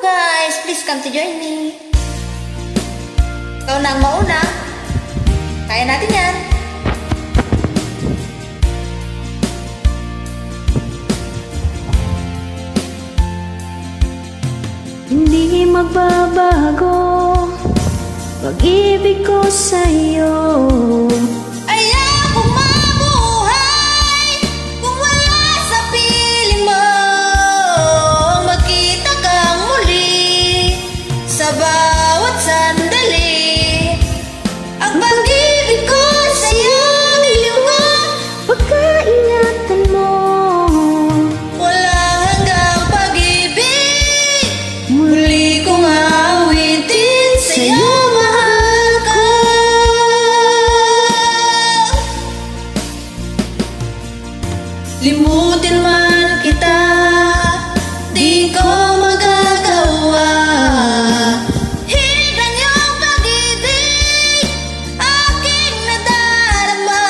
guys, please come to join me. Ikaw na ang mauna. Kaya natin yan. Hindi magbabago pag-ibig ko sa'yo. Ayokong mabuhay kung wala sa piling mo. Magkita kang muli sa bawat sandali. Ang pag-ibig ko sa'yo niliwag. Pagkaingatan mo, Wala hanggang pag-ibig. Muli kong awitin sa'yo, mahal ko. Limutin man kita, di ko magagawa. Higan yung pag-ibig, aking nadarama.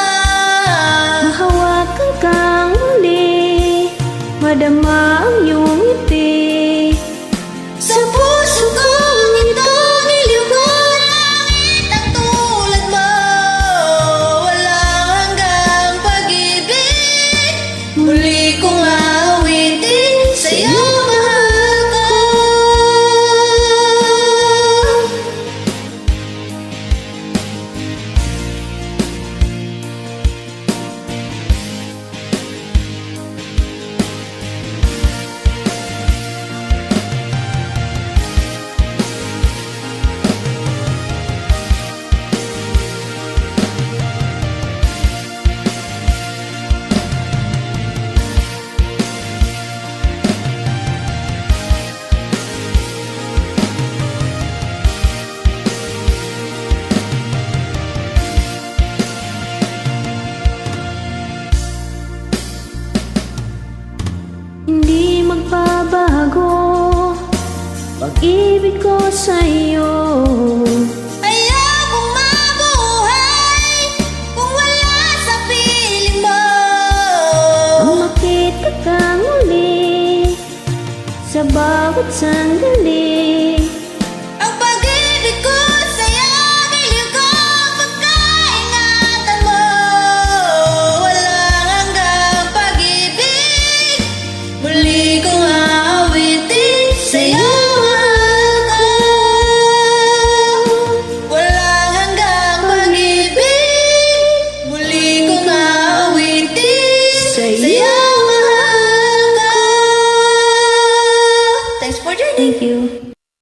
mahawakan kang muli, madama ang iyong ngiti. Sa puso kong ito nilugod, langit ang tulad mo. Walang hanggang pag-ibig, muli kong awitin sa'yo, mahal ko. Hindi magbabago pag-ibig ko sa'yo. Ayokong mabuhay kung wala sa piling mo. Ang makita kang muli sa bawat sandali. Ang pag-ibig ko sa'yo niliwag. Pagkaingatan mo. Walang hanggang pag-ibig, muli kong aawitin sa'yo, mahal ko. Walang hanggang pag-ibig, muli kong aawitin sa'yo, mahal ko. Thanks for joining. Thank you.